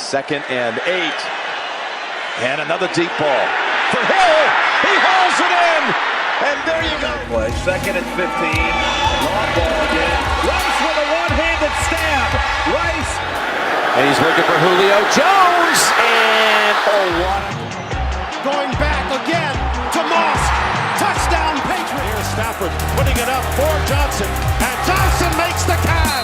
2nd and 8. And another deep ball for Hill. He hauls it in. And there you go. Play 2nd and 15. Long ball again. Rice with a one-handed stab. Rice. And he's looking for Julio Jones. And going back again to Moss. Touchdown Patriots. Here's Stafford putting it up for Johnson. And Johnson makes the catch.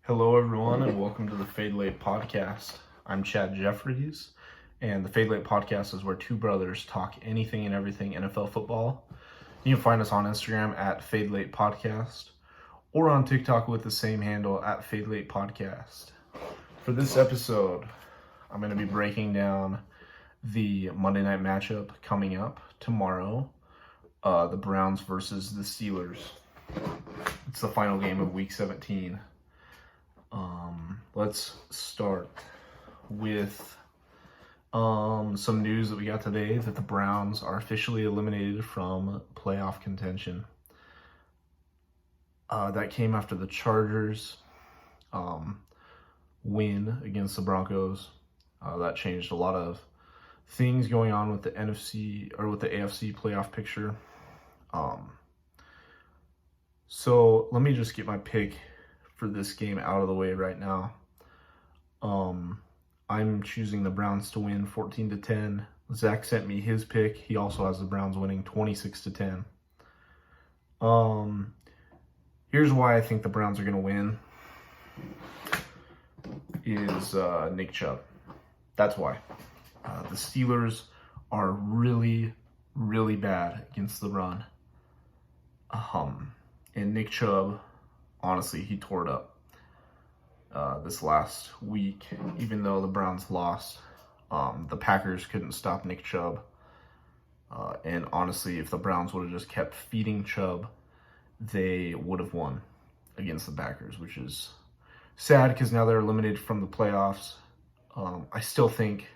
Hello, everyone, and welcome to the Fade Late Podcast. I'm Chad Jeffries, and the Fade Late Podcast is where two brothers talk anything and everything NFL football. You can find us on Instagram at Fade Late Podcast or on TikTok with the same handle at Fade Late Podcast. For this episode, I'm going to be breaking down the Monday night matchup coming up tomorrow, the Browns versus the Steelers. It's the final game of Week 17. Let's start with some news that we got today that the Browns are officially eliminated from playoff contention. That came after the Chargers win against the Broncos. That changed a lot of things going on with the NFC or with the AFC playoff picture. So let me just get my pick for this game out of the way right now. I'm choosing the Browns to win 14-10. Zach sent me his pick. He also has the Browns winning 26-10. Here's why I think the Browns are going to win is Nick Chubb. That's why. The Steelers are really, really bad against the run. And Nick Chubb, honestly, he tore it up this last week. Even though the Browns lost, the Packers couldn't stop Nick Chubb. And honestly, if the Browns would have just kept feeding Chubb, they would have won against the Packers, which is sad because now they're eliminated from the playoffs. I still think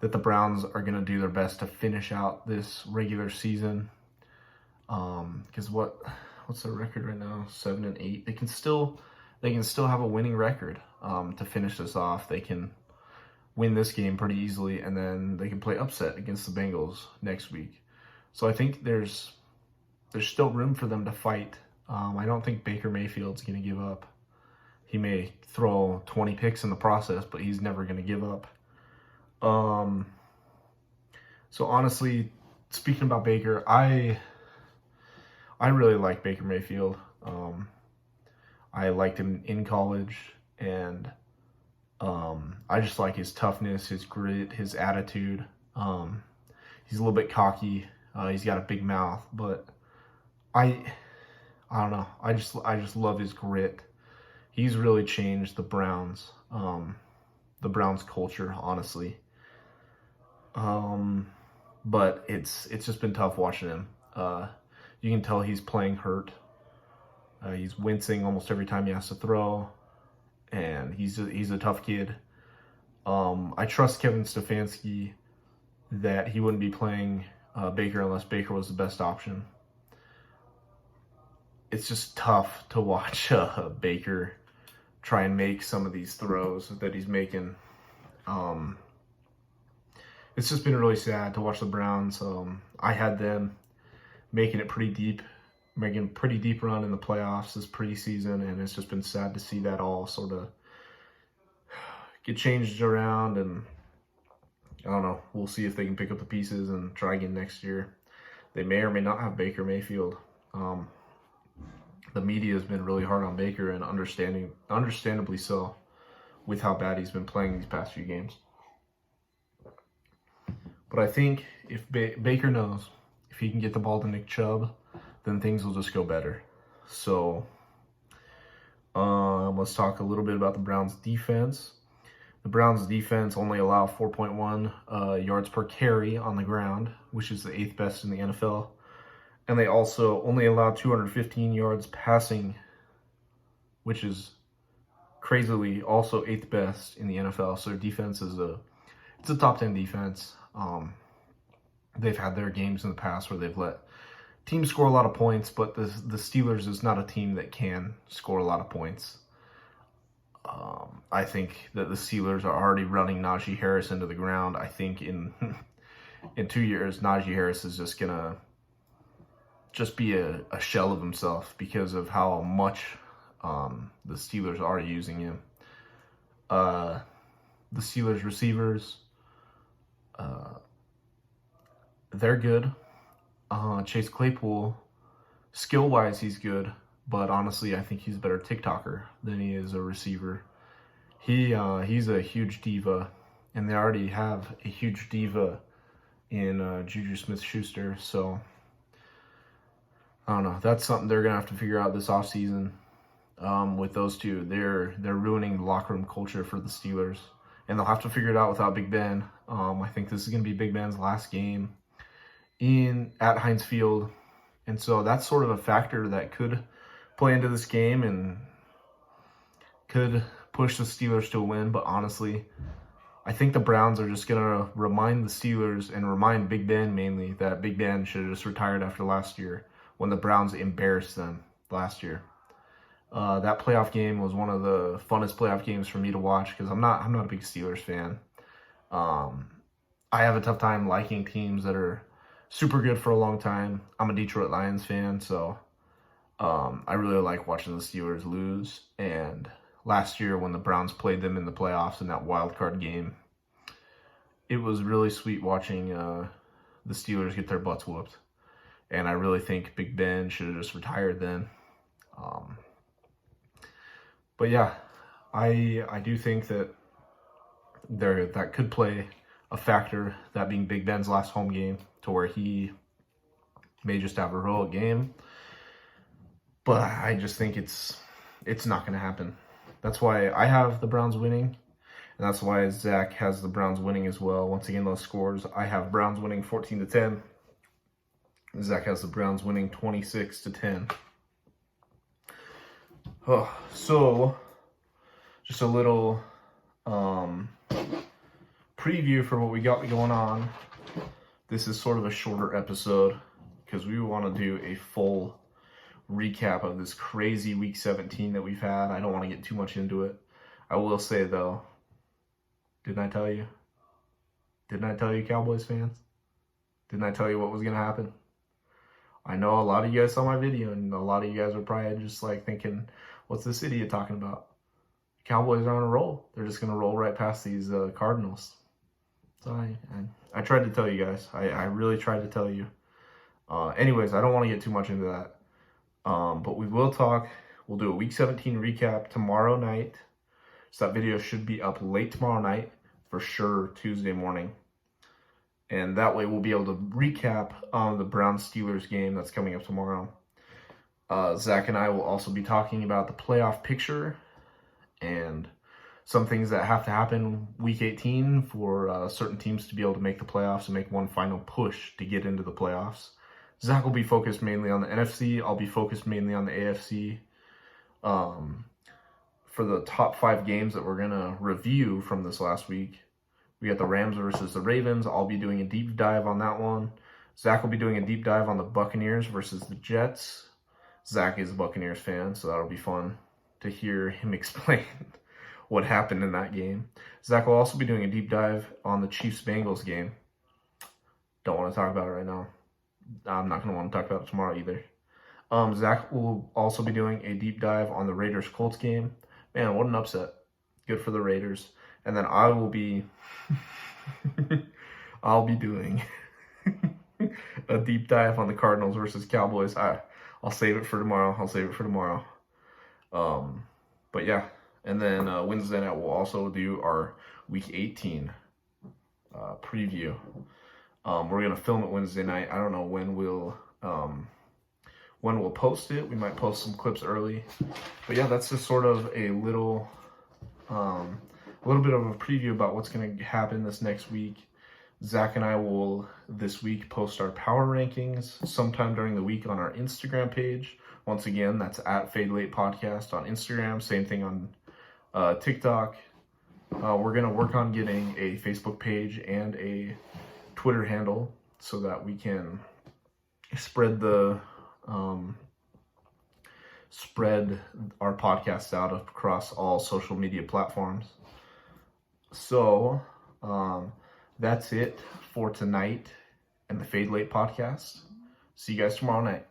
that the Browns are going to do their best to finish out this regular season. Because what's their record right now? 7-8. They can still have a winning record to finish this off. They can win this game pretty easily, and then they can play upset against the Bengals next week. So I think there's still room for them to fight. I don't think Baker Mayfield's going to give up. He may throw 20 picks in the process, but he's never going to give up. So honestly, speaking about Baker, I really like Baker Mayfield. I liked him in college, and I just like his toughness, his grit, his attitude. He's a little bit cocky. He's got a big mouth, but I don't know. I just love his grit. He's really changed the Browns culture, honestly. But it's just been tough watching him. You can tell he's playing hurt. He's wincing almost every time he has to throw, and he's a tough kid. I trust Kevin Stefanski that he wouldn't be playing Baker unless Baker was the best option. It's just tough to watch Baker try and make some of these throws that he's making. It's just been really sad to watch the Browns. I had them making a pretty deep run in the playoffs this preseason, and it's just been sad to see that all sort of get changed around, and I don't know, we'll see if they can pick up the pieces and try again next year. They may or may not have Baker Mayfield. The media has been really hard on Baker, and understandably so, with how bad he's been playing these past few games. But I think if Baker knows if he can get the ball to Nick Chubb, then things will just go better. So let's talk a little bit about the Browns defense. The Browns defense only allow 4.1 yards per carry on the ground, which is the 8th best in the NFL. And they also only allow 215 yards passing, which is crazily also 8th best in the NFL. So their defense is it's a top 10 defense. They've had their games in the past where they've let teams score a lot of points, but the Steelers is not a team that can score a lot of points. I think that the Steelers are already running Najee Harris into the ground. I think in 2 years, Najee Harris is just gonna be a shell of himself because of how much the Steelers are using him. The Steelers receivers, they're good. Chase Claypool, skill-wise, he's good, but honestly, I think he's a better TikToker than he is a receiver. He's a huge diva, and they already have a huge diva in Juju Smith-Schuster, so I don't know. That's something they're gonna have to figure out this offseason. With those two, they're ruining the locker room culture for the Steelers, and they'll have to figure it out without Big Ben. I think this is gonna be Big Ben's last game at Heinz Field, and so that's sort of a factor that could play into this game and could push the Steelers to a win. But honestly, I think the Browns are just gonna remind the Steelers and remind Big Ben mainly that Big Ben should have just retired after last year when the Browns embarrassed them last year. That playoff game was one of the funnest playoff games for me to watch because I'm not a big Steelers fan. I have a tough time liking teams that are super good for a long time. I'm a Detroit Lions fan, so I really like watching the Steelers lose. And last year when the Browns played them in the playoffs in that wild card game, it was really sweet watching the Steelers get their butts whooped. And I really think Big Ben should have just retired then. But yeah, I do think that that could play a factor, that being Big Ben's last home game, to where he may just have a heroic game. But I just think it's not going to happen. That's why I have the Browns winning, and that's why Zach has the Browns winning as well. Once again, those scores, I have Browns winning 14-10. Zach has the Browns winning 26-10. Oh, so, just a little preview for what we got going on. This is sort of a shorter episode because we want to do a full recap of this crazy Week 17 that we've had. I don't want to get too much into it. I will say, though, didn't I tell you? Didn't I tell you, Cowboys fans? Didn't I tell you what was going to happen? I know a lot of you guys saw my video, and a lot of you guys are probably just like thinking, what's this idiot talking about? Cowboys are on a roll. They're just going to roll right past these Cardinals. So I tried to tell you guys. I really tried to tell you. Anyways, I don't want to get too much into that. But we will talk. We'll do a Week 17 recap tomorrow night. So that video should be up late tomorrow night, for sure Tuesday morning. And that way we'll be able to recap the Browns-Steelers game that's coming up tomorrow. Zach and I will also be talking about the playoff picture and some things that have to happen Week 18 for certain teams to be able to make the playoffs and make one final push to get into the playoffs. Zach will be focused mainly on the NFC. I'll be focused mainly on the AFC. For the top 5 games that we're going to review from this last week, we got the Rams versus the Ravens. I'll be doing a deep dive on that one. Zach will be doing a deep dive on the Buccaneers versus the Jets. Zach is a Buccaneers fan, so that'll be fun to hear him explain what happened in that game. Zach will also be doing a deep dive on the Chiefs-Bengals game. Don't want to talk about it right now. I'm not going to want to talk about it tomorrow either. Zach will also be doing a deep dive on the Raiders-Colts game. Man, what an upset. Good for the Raiders. And then I will be I'll be doing a deep dive on the Cardinals versus Cowboys. I'll save it for tomorrow. But yeah, and then Wednesday night we'll also do our Week 18 preview. We're gonna film it Wednesday night. I don't know when we'll post it. We might post some clips early. But yeah, that's just sort of a little bit of a preview about what's going to happen this next week. Zach and I will this week post our power rankings sometime during the week on our Instagram page. Once again, that's at Fade Late Podcast on Instagram. Same thing on TikTok. We're going to work on getting a Facebook page and a Twitter handle so that we can spread our podcast out across all social media platforms. So that's it for tonight and the Fade Late podcast. See you guys tomorrow night.